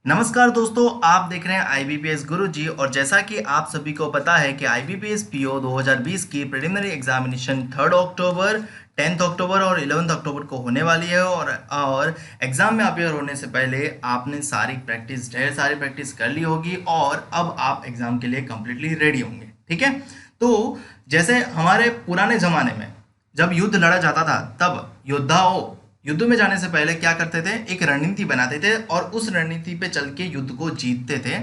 नमस्कार दोस्तों, आप देख रहे हैं आईबीपीएस गुरुजी। और जैसा कि आप सभी को पता है कि आईबीपीएस पीओ 2020 की प्रिलिमिनरी एग्जामिनेशन 3 अक्टूबर, 10 अक्टूबर और 11 अक्टूबर को होने वाली है। और एग्जाम में अपियर होने से पहले आपने ढेर सारी प्रैक्टिस कर ली होगी और अब आप एग्जाम के लिए कंप्लीटली रेडी होंगे। ठीक है, तो जैसे हमारे पुराने जमाने में जब युद्ध लड़ा जाता था, तब योद्धाओं युद्ध में जाने से पहले क्या करते थे, एक रणनीति बनाते थे और उस रणनीति पे चल के युद्ध को जीतते थे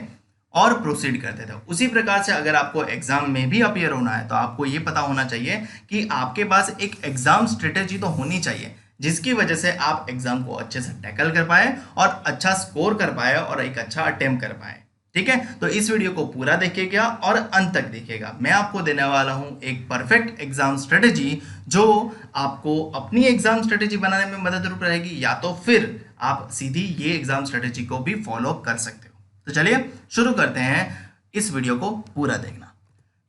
और प्रोसीड करते थे। उसी प्रकार से अगर आपको एग्जाम में भी अपियर होना है तो आपको ये पता होना चाहिए कि आपके पास एक एग्जाम स्ट्रेटेजी तो होनी चाहिए, जिसकी वजह से आप एग्जाम को अच्छे से टैकल कर पाए और अच्छा स्कोर कर पाए और एक अच्छा अटेम्प्ट कर पाए। ठीक है, तो इस वीडियो को पूरा देखिएगा और अंत तक देखिएगा। मैं आपको देने वाला हूं एक परफेक्ट एग्जाम स्ट्रेटेजी जो आपको अपनी एग्जाम स्ट्रेटेजी बनाने में मददरूप रहेगी, या तो फिर आप सीधी ये एग्जाम स्ट्रेटेजी को भी फॉलो कर सकते हो। तो चलिए शुरू करते हैं इस वीडियो को पूरा देखना।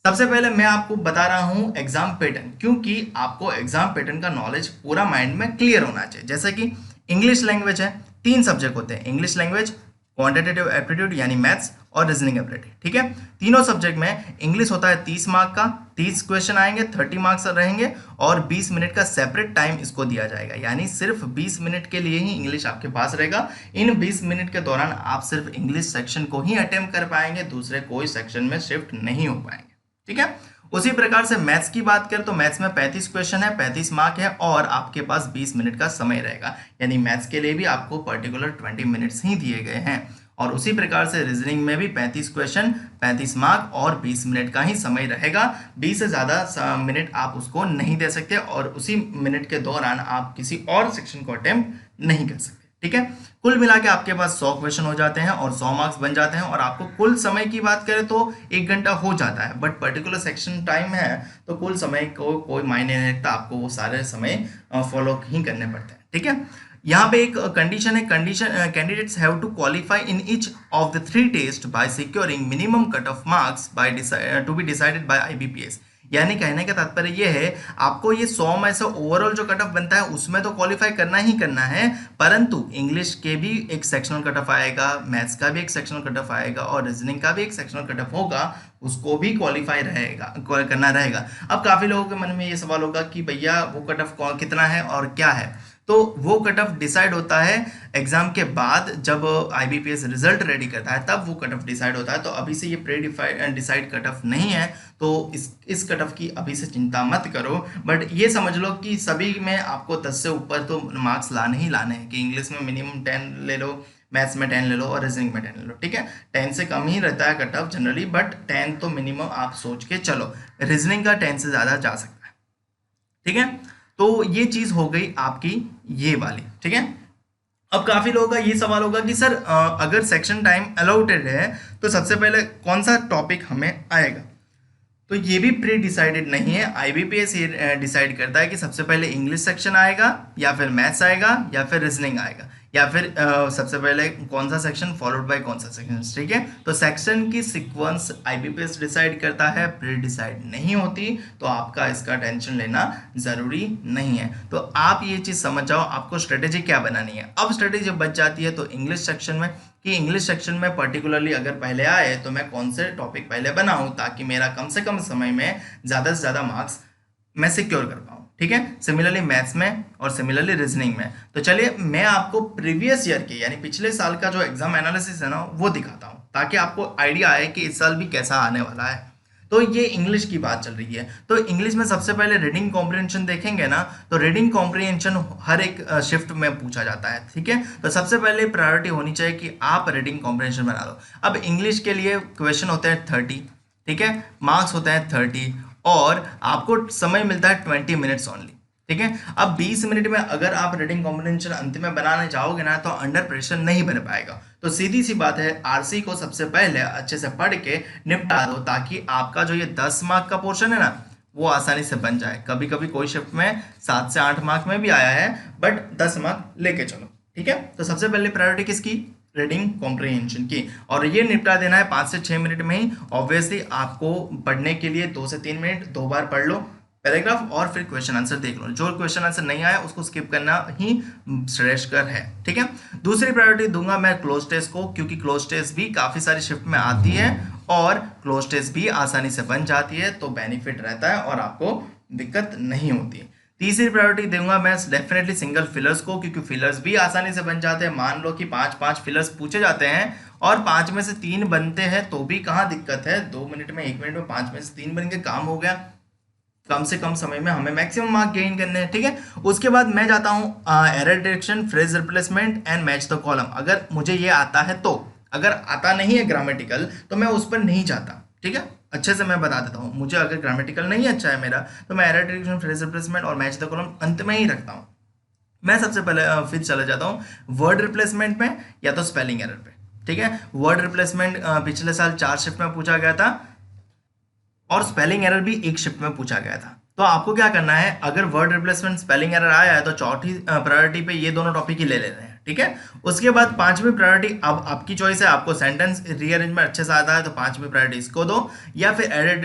सबसे पहले मैं आपको बता रहा हूं एग्जाम पैटर्न, क्योंकि आपको एग्जाम पैटर्न का नॉलेज पूरा माइंड में क्लियर होना चाहिए। जैसे कि इंग्लिश लैंग्वेज है, 3 सब्जेक्ट होते हैं, इंग्लिश लैंग्वेज, क्वांटिटेटिव एप्टीट्यूड यानी मैथ्स और रीजनिंग एबिलिटी। ठीक है, तीनों सब्जेक्ट में इंग्लिश होता है 30 मार्क का, 30 क्वेश्चन आएंगे, 30 मार्क्स रहेंगे और 20 मिनट का सेपरेट टाइम इसको दिया जाएगा, यानी सिर्फ 20 मिनट के लिए ही इंग्लिश आपके पास रहेगा। इन 20 मिनट के दौरान आप सिर्फ इंग्लिश सेक्शन को ही अटेम्प्ट कर पाएंगे, दूसरे कोई सेक्शन में शिफ्ट नहीं हो पाएंगे। ठीक है, उसी प्रकार से मैथ्स की बात करें तो मैथ्स में 35 क्वेश्चन है, 35 मार्क है और आपके पास 20 मिनट का समय रहेगा, यानी मैथ्स के लिए भी आपको पर्टिकुलर 20 मिनट्स ही दिए गए हैं। और उसी प्रकार से रीजनिंग में भी 35 क्वेश्चन, 35 मार्क और 20 मिनट का ही समय रहेगा। 20 से ज़्यादा मिनट आप उसको नहीं दे सकते और उसी मिनट के दौरान आप किसी और सेक्शन को अटेम्प्ट नहीं कर सकते। ठीक है, कुल मिला के आपके पास 100 क्वेश्चन हो जाते हैं और 100 मार्क्स बन जाते हैं। और आपको कुल समय की बात करें तो 1 घंटा हो जाता है, बट पर्टिकुलर सेक्शन टाइम है तो कुल समय को कोई मायने नहीं रखता, आपको वो सारे समय फॉलो ही करने पड़ते हैं। ठीक है, यहाँ पे एक कंडीशन है, candidates have to qualify in each of the 3 test by securing minimum cut off marks to be decided by IBPS. यानी कहने का तात्पर्य ये है, आपको ये 100 में से ओवरऑल जो कट ऑफ बनता है उसमें तो क्वालिफाई करना ही करना है, परंतु इंग्लिश के भी एक सेक्शनल कट ऑफ आएगा, मैथ्स का भी एक सेक्शनल कट ऑफ आएगा और रीजनिंग का भी एक सेक्शनल कट ऑफ होगा, उसको भी क्वालिफाई करना रहेगा। अब काफ़ी लोगों के मन में ये सवाल होगा कि भैया वो कट ऑफ कितना है और क्या है, तो वो कट ऑफ डिसाइड होता है एग्जाम के बाद, जब आईबीपीएस रिजल्ट रेडी करता है तब वो कट ऑफ डिसाइड होता है। तो अभी से ये प्री डिसाइड कट ऑफ नहीं है, तो इस कट ऑफ की अभी से चिंता मत करो। बट ये समझ लो कि सभी में आपको 10 से ऊपर तो मार्क्स लाने ही लाने हैं, कि इंग्लिश में मिनिमम 10 ले लो, मैथ्स में 10 ले लो और रीजनिंग में 10 ले लो। ठीक है, 10 से कम ही रहता है कट ऑफ जनरली, बट 10 तो मिनिमम आप सोच के चलो। रीजनिंग का 10 से ज़्यादा जा सकता है। ठीक है, तो ये चीज हो गई आपकी ये वाली। ठीक है, अब काफी लोगों का ये सवाल होगा कि सर अगर सेक्शन टाइम अलाउटेड है तो सबसे पहले कौन सा टॉपिक हमें आएगा। तो ये भी प्री डिसाइडेड नहीं है, आईबीपीएस ये डिसाइड करता है कि सबसे पहले इंग्लिश सेक्शन आएगा या फिर मैथ्स आएगा या फिर रीजनिंग आएगा, या फिर सबसे पहले कौन सा सेक्शन फॉलोड बाय कौन सा सेक्शन। ठीक है, तो सेक्शन की सीक्वेंस आईबीपीएस डिसाइड करता है, प्री डिसाइड नहीं होती, तो आपका इसका टेंशन लेना ज़रूरी नहीं है। तो आप ये चीज़ समझ जाओ आपको स्ट्रेटेजी क्या बनानी है। अब स्ट्रेटेजी बच जाती है तो इंग्लिश सेक्शन में, कि इंग्लिश सेक्शन में पर्टिकुलरली अगर पहले आए तो मैं कौन से टॉपिक पहले बनाऊं ताकि मेरा कम से कम समय में ज़्यादा से ज़्यादा मार्क्स मैं सिक्योर कर पाऊँ। ठीक है, सिमिलरली मैथ्स में और सिमिलरली रीजनिंग में। तो चलिए मैं आपको प्रीवियस ईयर के यानी पिछले साल का जो एग्जाम एनालिसिस है ना वो दिखाता हूँ, ताकि आपको आइडिया आए कि इस साल भी कैसा आने वाला है। तो ये इंग्लिश की बात चल रही है, तो इंग्लिश में सबसे पहले रीडिंग कॉम्प्रिहेंशन देखेंगे ना, तो रीडिंग कॉम्प्रिहेंशन हर एक शिफ्ट में पूछा जाता है। ठीक है, तो सबसे पहले प्रायोरिटी होनी चाहिए कि आप रीडिंग कॉम्प्रिहेंशन बना लो। अब इंग्लिश के लिए क्वेश्चन होते हैं 30, ठीक है, मार्क्स होते हैं 30 और आपको समय मिलता है 20 मिनट्स ओनली। ठीक है, अब 20 मिनट में अगर आप रीडिंग कॉम्प्रिहेंशन अंतिम में बनाने जाओगे ना तो अंडर प्रेशर नहीं बन पाएगा। तो सीधी सी बात है, आरसी को सबसे पहले अच्छे से पढ़ के निपटा दो, ताकि आपका जो ये 10 मार्क का पोर्शन है ना वो आसानी से बन जाए। कभी कभी कोई शिफ्ट में 7 से 8 मार्क में भी आया है, बट 10 मार्क लेके चलो। ठीक है, तो सबसे पहले प्रायोरिटी किसकी, रीडिंग कॉम्प्रिहेंशन की, और ये निपटा देना है 5 से 6 मिनट में ही। ऑब्वियसली आपको पढ़ने के लिए 2 से 3 मिनट 2 बार पढ़ लो, पैराग्राफ और फिर क्वेश्चन आंसर देख लो। जो क्वेश्चन आंसर नहीं आया उसको स्किप करना ही श्रेष्ठकर है, ठीक है। दूसरी प्रायोरिटी दूंगा मैं क्लोज टेस्ट को, क्योंकि क्लोज टेस्ट भी काफ़ी सारी शिफ्ट में आती है और क्लोज टेस्ट भी आसानी से बन जाती है, तो बेनिफिट रहता है और आपको दिक्कत नहीं होती। तीसरी प्रायोरिटी दूंगा मैं डेफिनेटली सिंगल फिलर्स को, क्योंकि फिलर्स भी आसानी से बन जाते हैं। मान लो कि 5 फिलर्स पूछे जाते हैं और 5 में से 3 बनते हैं तो भी कहाँ दिक्कत है, 2 मिनट में 1 मिनट में 5 में से 3 बन के काम हो गया। कम से कम समय में हमें मैक्सिमम मार्क गेन करने हैं, ठीक है। उसके बाद मैं जाता हूँ error detection, phrase replacement and match the column. अगर मुझे ये आता है तो, अगर आता नहीं है ग्रामेटिकल तो मैं उस पर नहीं जाता, ठीक है। अच्छे से मैं बता देता हूँ, मुझे अगर ग्रामेटिकल नहीं अच्छा है मेरा तो मैं एरर डिटेक्शन, फ्रेज रिप्लेसमेंट और मैच द कॉलम अंत में ही रखता हूँ। मैं सबसे पहले फिर चला जाता हूँ वर्ड रिप्लेसमेंट में या तो स्पेलिंग एरर पे, ठीक है। वर्ड रिप्लेसमेंट पिछले साल 4 शिफ्ट में पूछा गया था और स्पेलिंग एरर भी 1 शिफ्ट में पूछा गया था। तो आपको क्या करना है, अगर वर्ड रिप्लेसमेंट स्पेलिंग एरर आया है तो चौथी प्रायोरिटी पे ये दोनों टॉपिक ही ले लेते हैं, ठीक है। उसके बाद 5वीं प्रायोरिटी, अब आपकी चॉइस है, आपको सेंटेंस रीअरेंजमेंट अच्छे से आता है तो 5वीं प्रायोरिटी इसको दो, या फिर error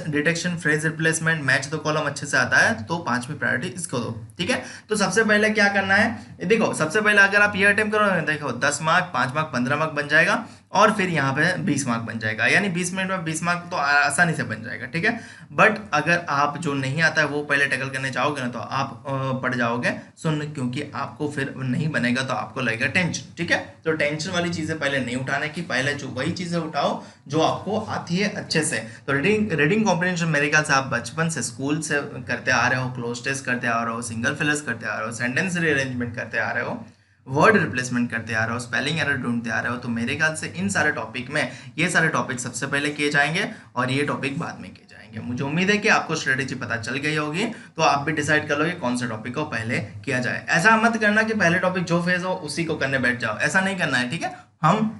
detection, phrase replacement, match the column अच्छे से आता है तो 5वीं प्रायोरिटी इसको दो, ठीक है। तो सबसे पहले क्या करना है, देखो सबसे पहले अगर आप ये अटेम्प्ट करोगे, देखो 10 मार्क, 5 मार्क, 15 मार्क बन जाएगा और फिर यहाँ पे 20 मार्क बन जाएगा, यानी 20 मिनट में 20 मार्क तो आसानी से बन जाएगा, ठीक है। बट अगर आप जो नहीं आता है वो पहले टैकल करने चाहोगे ना तो आप पड़ जाओगे सुन, क्योंकि आपको फिर नहीं बनेगा तो आपको लगेगा टेंशन, ठीक है। तो टेंशन वाली चीज़ें पहले नहीं उठाने की, पहले जो वही चीज़ें उठाओ जो आपको आती है अच्छे से। तो रीडिंग कॉम्प्रिहेंशन मेरे ख्याल से आप बचपन से स्कूल से करते आ रहे हो, क्लोज टेस्ट करते आ रहे हो, सिंगल फिलर्स करते आ रहे हो, सेंटेंस रीअरेंजमेंट करते आ रहे हो, वर्ड रिप्लेसमेंट करते आ रहे हो, स्पेलिंग एरर ढूंढते आ रहे हो, तो मेरे ख्याल से इन सारे टॉपिक में ये सारे टॉपिक सबसे पहले किए जाएंगे और ये टॉपिक बाद में किए जाएंगे। मुझे उम्मीद है कि आपको स्ट्रेटेजी पता चल गई होगी, तो आप भी डिसाइड कर लो कि कौन से टॉपिक को पहले किया जाए। ऐसा मत करना कि पहले टॉपिक जो फेज हो उसी को करने बैठ जाओ, ऐसा नहीं करना है, ठीक है। हम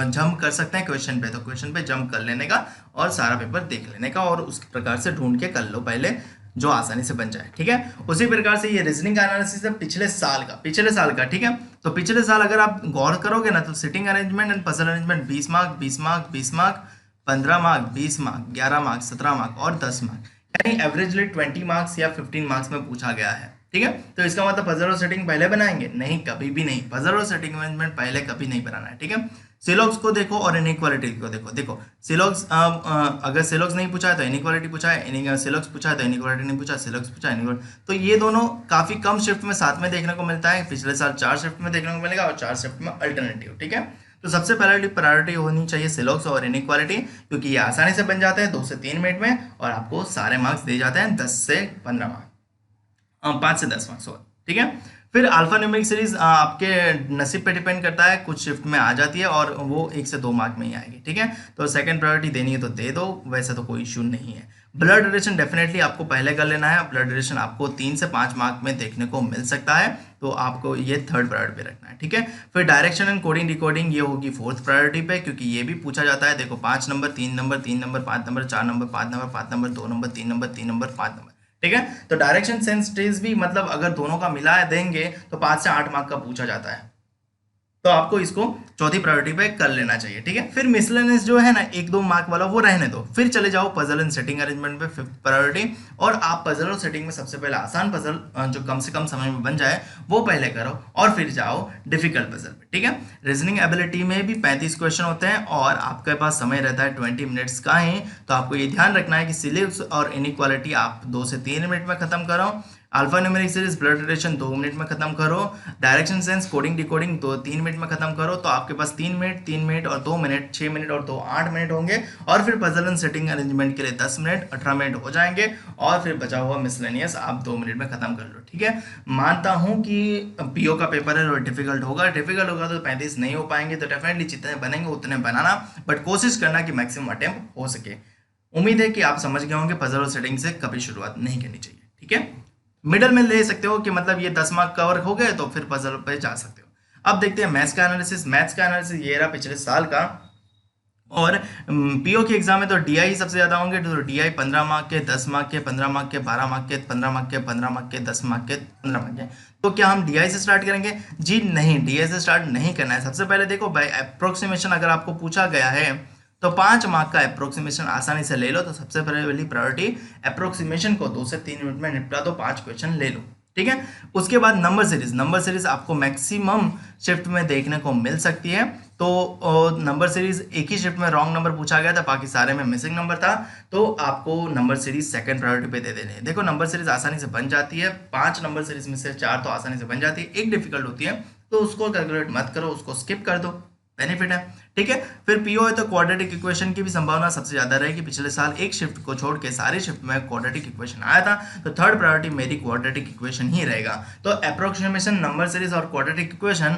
जंप कर सकते हैं क्वेश्चन पे, तो क्वेश्चन पे जंप कर लेने का और सारा पेपर देख लेने का और उस प्रकार से ढूंढ के कर लो पहले जो आसानी से बन जाए, ठीक है। उसी प्रकार से ये रीजनिंग का एनालिसिस है पिछले साल का, ठीक है। तो पिछले साल अगर आप गौर करोगे ना तो sitting arrangement and puzzle arrangement 20 mark, 20 mark, 20 mark, 15 mark, 20 mark, 11 mark, 17 mark और 10 मार्क, यानी एवरेजली 20 मार्क्स या 15 मार्क्स में पूछा गया है, ठीक है। तो इसका मतलब पजल और सेटिंग पहले बनाएंगे नहीं, कभी भी नहीं। पजल और सेटिंग अरेंजमेंट पहले कभी नहीं बनाना है, ठीक है। सिलॉग्स को देखो और इनइक्वालिटी को देखो सिलॉग्स, अगर सिलॉग्स नहीं पूछा है तो इनइक्वालिटी पूछा है, सिलॉग्स पूछा है तो इनइक्वालिटी नहीं पूछा, सिलॉग्स पूछा है इनइक्वालिटी, तो ये दोनों काफी कम शिफ्ट में साथ में देखने को मिलता है। पिछले साल 4 शिफ्ट में देखने को मिलेगा और 4 शिफ्ट में अल्टरनेटिव, ठीक है। तो सबसे पहले प्रायोरिटी होनी चाहिए सिलॉग्स और इनइक्वालिटी, क्योंकि ये आसानी से बन जाते हैं 2 से 3 मिनट में और आपको सारे मार्क्स दे जाते हैं 10 से 15 मार्क्स, 5 से 10 मार्क्स, ठीक है। फिर अल्फा न्यूमेरिक सीरीज आपके नसीब पे डिपेंड करता है, कुछ शिफ्ट में आ जाती है और वो 1 से 2 मार्क में ही आएगी, ठीक है। तो सेकंड प्रायोरिटी देनी है तो दे दो, वैसे तो कोई इशू नहीं है। ब्लड रिलेशन डेफिनेटली आपको पहले कर लेना है, ब्लड रिलेशन आपको 3 से 5 मार्क में देखने को मिल सकता है, तो आपको ये थर्ड प्रायोरिटी पे रखना है, ठीक है। फिर डायरेक्शन एंड कोडिंग डिकोडिंग ये होगी 4th प्रायोरिटी पे, क्योंकि ये भी पूछा जाता है। देखो 5 number, 3 number, 3 number, 5 number, 4 number, 5 number, 5 number, 2 number, 3 number, 3 number, 5 number, ठीक है। तो डायरेक्शन सेंस ट्रीज भी मतलब अगर दोनों का मिला देंगे तो 5 से 8 मार्क का पूछा जाता है, तो आपको इसको चौथी प्रायोरिटी पे कर लेना चाहिए, ठीक है। फिर मिसलेनियस जो है ना 1-2 मार्क वाला वो रहने दो, फिर चले जाओ पजल एंड सेटिंग अरेंजमेंट पे 5th प्रायोरिटी, और आप पजल और सेटिंग में सबसे पहले आसान पजल जो कम से कम समय में बन जाए वो पहले करो और फिर जाओ डिफिकल्ट पजल पे, ठीक है। रीजनिंग एबिलिटी में भी 35 क्वेश्चन होते हैं और आपके पास समय रहता है 20 मिनट्स का ही, तो आपको ये ध्यान रखना है कि सिलेक्स और इनइक्वालिटी आप 2 से 3 मिनट में खत्म करो, alpha numeric series blood relation 2 minute में खत्म करो, direction sense coding decoding 2-3 minute में खत्म करो, तो आपके पास 3 मिनट, 3 मिनट और 2 मिनट, 6 मिनट और 2 8 मिनट होंगे, और फिर पजल एंड सेटिंग अरेंजमेंट के लिए 10 मिनट 18 मिनट हो जाएंगे, और फिर बचा हुआ मिसलेनियस आप 2 मिनट में खत्म कर लो, ठीक है। मानता हूँ कि पीओ का पेपर है और डिफिकल्ट होगा तो 35 नहीं हो पाएंगे, तो डेफिनेटली जितने बनेंगे उतने बनाना, बट कोशिश करना कि मैक्सिमम अटेम्प्ट हो सके। उम्मीद है कि आप समझ गए होंगे पजल और सेटिंग से कभी शुरुआत नहीं करनी चाहिए, ठीक है। मिडल में ले सकते हो कि मतलब ये 10 मार्क कवर हो गए तो फिर पजल पे जा सकते हो। अब देखते हैं मैथ्स का एनालिसिस ये रहा पिछले साल का, और पीओ के एग्जाम में तो डीआई सबसे ज्यादा होंगे, तो डीआई 15 मार्क के, 10 मार्क के, 15 मार्क के, 12 मार्क के, 15 मार्क के, 15 मार्क के, 10 मार्क के, 15 मार्क के। तो क्या हम डीआई से स्टार्ट करेंगे? जी नहीं, डीआई से स्टार्ट नहीं करना है। सबसे पहले देखो बाय अप्रोक्सीमेशन अगर आपको पूछा गया है तो 5 मार्क का अप्रोक्सीमेशन आसानी से ले लो। तो सबसे पहले प्रायोरिटी अप्रोक्सीमेशन को 2 से 3 मिनट में निपटा दो, 5 क्वेश्चन ले लो, ठीक है। उसके बाद नंबर सीरीज आपको मैक्सिमम शिफ्ट में देखने को मिल सकती है। तो नंबर सीरीज एक ही शिफ्ट में रॉन्ग नंबर पूछा गया था, बाकी सारे में मिसिंग नंबर था, तो आपको नंबर सीरीज सेकंड प्रायोरिटी पे दे देने हैं। देखो नंबर सीरीज आसानी से बन जाती है, 5 नंबर सीरीज में से 4 तो आसानी से बन जाती है, एक डिफिकल्ट होती है, तो उसको कैलकुलेट मत करो, उसको स्किप कर दो, बेनिफिट है, ठीक है। फिर पीओ है तो क्वाड्रेटिक इक्वेशन की भी संभावना सबसे ज्यादा रहेगी। पिछले साल एक शिफ्ट को छोड़ के सारी शिफ्ट में क्वाड्रेटिक इक्वेशन आया था, तो थर्ड प्रायोरिटी मेरी क्वाड्रेटिक इक्वेशन ही रहेगा। तो अप्रोक्सीमेशन, नंबर सीरीज और क्वाड्रेटिक इक्वेशन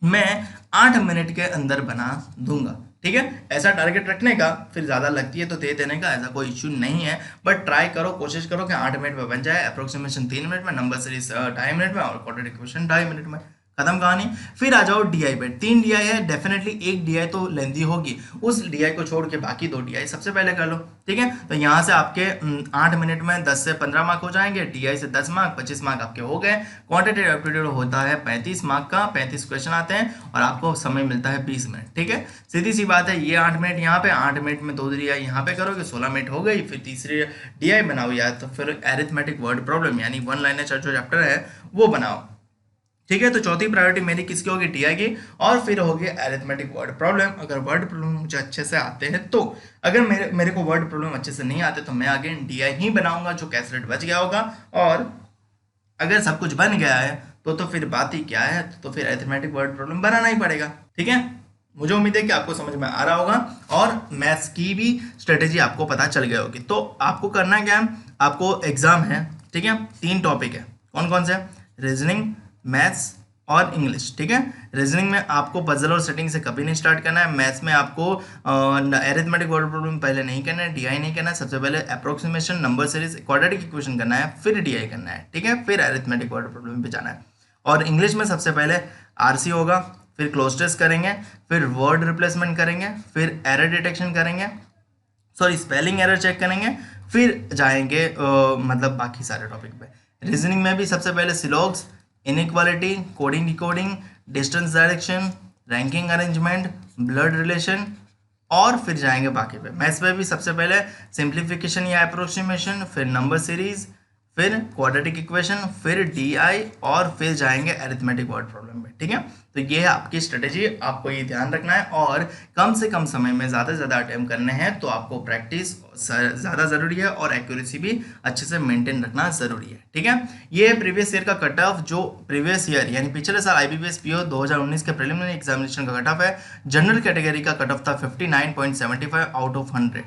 मैं 8 मिनट के अंदर बना दूंगा, ठीक है। ऐसा टारगेट रखने का, फिर ज्यादा लगती है तो दे देने का, ऐसा कोई इश्यू नहीं है, बट ट्राई करो, कोशिश करो कि 8 मिनट में बन जाए। अप्रोक्सीमेशन 3 मिनट में, नंबर सीरीज 2.5 मिनट में और क्वाड्रेटिक इक्वेशन 2.5 मिनट में, खत्म कहानी। फिर आ जाओ डीआई पे। 3 डीआई है, डेफिनेटली एक डीआई तो लेंदी होगी, उस डीआई को छोड़ के बाकी 2 डीआई सबसे पहले कर लो, ठीक है। तो यहाँ से आपके 8 मिनट में 10 से 15 मार्क हो जाएंगे, डीआई से 10 मार्क, 25 मार्क आपके हो गए। क्वांटिटेटिव एप्टीट्यूड होता है 35 मार्क का, 35 क्वेश्चन आते हैं और आपको समय मिलता है 20 मिनट, ठीक है। सीधी सी बात है, ये 8 मिनट यहाँ पे, 8 मिनट में 2 डीआई यहाँ पे करोगे, 16 मिनट हो गई। फिर तीसरी डीआई बनाओ या तो फिर एरिथमेटिक वर्ड प्रॉब्लम यानी वन लाइनर जो चैप्टर है वो बनाओ, ठीक है। तो चौथी प्रायोरिटी मेरी किसकी होगी, टीआई की, और फिर होगी अरिथमेटिक वर्ड प्रॉब्लम। अगर वर्ड प्रॉब्लम मुझे अच्छे से आते हैं तो, अगर मेरे को वर्ड प्रॉब्लम अच्छे से नहीं आते तो मैं अगेन डीआई ही बनाऊंगा, जो कैसलेट बच गया होगा। और अगर सब कुछ बन गया है तो फिर बात ही क्या है, तो फिर अरिथमेटिक वर्ड प्रॉब्लम बनाना ही पड़ेगा, ठीक है। मुझे उम्मीद है कि आपको समझ में आ रहा होगा और मैथ्स की भी स्ट्रेटेजी आपको पता चल गई होगी। तो आपको करना क्या है, आपको एग्जाम है, ठीक है, 3 टॉपिक है, कौन कौन से, रीजनिंग, मैथ्स और इंग्लिश, ठीक है। रीजनिंग में आपको पजल और सेटिंग से कभी नहीं स्टार्ट करना है। मैथ्स में आपको अरिथमेटिक वर्ड प्रॉब्लम पहले नहीं करना है, डीआई नहीं करना है, सबसे पहले approximation, number series, quadratic equation करना है, फिर डीआई करना है, ठीक है, फिर अरिथमेटिक वर्ड प्रॉब्लम पे जाना है। और इंग्लिश में सबसे पहले आरसी होगा, फिर क्लोज टेस्ट करेंगे, फिर वर्ड रिप्लेसमेंट करेंगे, फिर एरर डिटेक्शन करेंगे, सॉरी स्पेलिंग एरर चेक करेंगे, फिर जाएंगे मतलब बाकी सारे टॉपिक पे। रीजनिंग में भी सबसे पहले syllogisms, inequality, coding decoding, distance direction, ranking arrangement, blood relation, और फिर जाएंगे बाकी पे। मैथ्स में भी सबसे पहले सिंप्लीफिकेशन या अप्रोक्सीमेशन, फिर नंबर सीरीज, फिर क्वाड्रेटिक इक्वेशन, फिर डीआई, और फिर जाएंगे अरिथमेटिक वर्ड प्रॉब्लम में, ठीक है। तो ये है आपकी स्ट्रेटेजी, आपको ये ध्यान रखना है और कम से कम समय में ज़्यादा से ज़्यादा अटेम्प्ट करने हैं। तो आपको प्रैक्टिस ज़्यादा ज़रूरी है और एक्यूरेसी भी अच्छे से मेंटेन रखना ज़रूरी है, ठीक है। ये है प्रीवियस ईयर का कट ऑफ, जो प्रीवियस ईयर यानी पिछले साल आईबीपीएस पीओ 2019 के प्रीलिमिनरी एग्जामिनेशन का कट ऑफ है। जनरल कैटेगरी का कट ऑफ था 59.75 आउट ऑफ 100,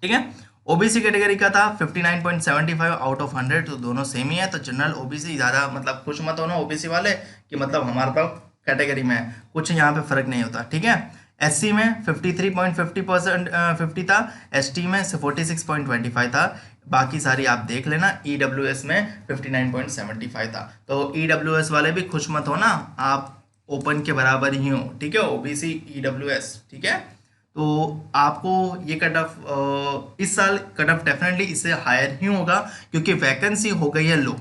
ठीक है। ओबीसी कैटेगरी का था 59.75 आउट ऑफ 100, तो दोनों सेम ही है। तो जनरल ओबीसी ज़्यादा मतलब खुश मत होना ओबीसी वाले कि मतलब हमारा तो कैटेगरी में है, कुछ यहाँ पे फर्क नहीं होता, ठीक है। एससी में 53.50% 50 था, एसटी में 46.25 था, बाकी सारी आप देख लेना। ईडब्ल्यूएस में 59.75 था। तो ईडब्ल्यूएस वाले भी खुश मत होना, आप ओपन के बराबर ही हो, ठीक है, ओबीसी ईडब्ल्यूएस, ठीक है। तो आपको ये कट ऑफ इस साल कट ऑफ डेफिनेटली इससे हायर ही होगा, क्योंकि वैकेंसी हो गई है लो,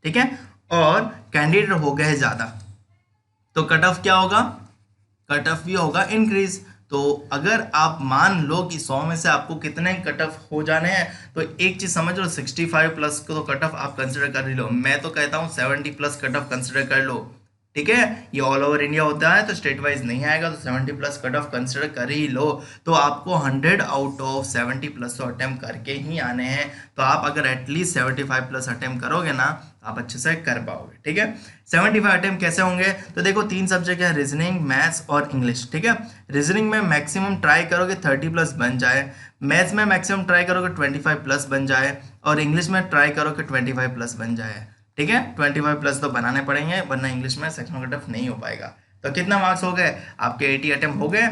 ठीक है, और कैंडिडेट हो गए हैं ज़्यादा, तो कट ऑफ क्या होगा, कट ऑफ भी होगा इंक्रीज। तो अगर आप मान लो कि 100 में से आपको कितने कट ऑफ हो जाने हैं, तो एक चीज समझ लो, 65 प्लस को तो कट ऑफ आप कंसिडर कर ही लो। मैं तो कहता हूँ 70 प्लस कट ऑफ कंसिडर कर लो, ठीक है। ये ऑल ओवर इंडिया होता है तो स्टेट वाइज नहीं आएगा, तो 70 प्लस कट ऑफ कंसिडर कर ही लो। तो आपको 100 आउट ऑफ 70 प्लस तो अटेम्प्ट करके ही आने हैं। तो आप अगर एटलीस्ट 75 प्लस अटेम्प्ट करोगे ना, आप अच्छे से कर पाओगे, ठीक है। 75 अटेम्प्ट कैसे होंगे, तो देखो 3 सब्जेक्ट है, रीजनिंग, मैथ्स और इंग्लिश, ठीक है। रीजनिंग में मैक्सिमम ट्राई करोगे 30 प्लस बन जाए, मैथ्स में मैक्सिमम ट्राई करोगे 25 प्लस बन जाए, और इंग्लिश में ट्राई करोगे 25 प्लस बन जाए, ठीक है। 25 प्लस तो बनाने पड़ेंगे, वरना इंग्लिश में सेक्शनल कट ऑफ नहीं हो पाएगा। तो कितना मार्क्स हो गए आपके, 80 अटेम्प्ट हो गए।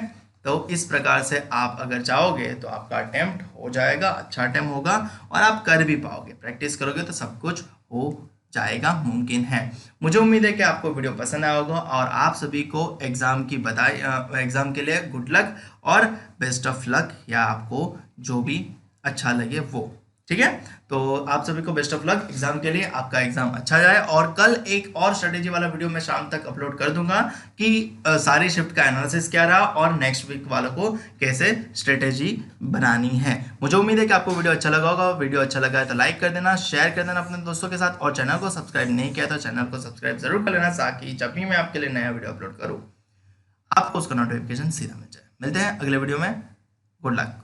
तो इस प्रकार से आप अगर चाहोगे तो आपका अटेम्प्ट हो जाएगा, अच्छा अटेम्प्ट होगा और आप कर भी पाओगे। प्रैक्टिस करोगे तो सब कुछ हो जाएगा, मुमकिन है। मुझे उम्मीद है कि आपको वीडियो पसंद आया होगा और आप सभी को एग्जाम की बधाई, एग्जाम के लिए गुड लक और बेस्ट ऑफ लक, या आपको जो भी अच्छा लगे वो, ठीक है, तो आप सभी को बेस्ट ऑफ लक एग्जाम के लिए, आपका एग्जाम अच्छा जाए। और कल एक और स्ट्रेटेजी वाला वीडियो मैं शाम तक अपलोड कर दूंगा कि सारी शिफ्ट का एनालिसिस क्या रहा और नेक्स्ट वीक वालों को कैसे स्ट्रेटेजी बनानी है। मुझे उम्मीद है कि आपको वीडियो अच्छा लगा होगा। वीडियो अच्छा लगा है तो लाइक कर देना, शेयर कर देना अपने दोस्तों के साथ, और चैनल को सब्सक्राइब नहीं किया तो चैनल को सब्सक्राइब जरूर कर लेना, ताकि जब भी मैं आपके लिए नया वीडियो अपलोड करूँ आपको उसका नोटिफिकेशन सीधा मिल जाए। मिलते हैं अगले वीडियो में। Good luck.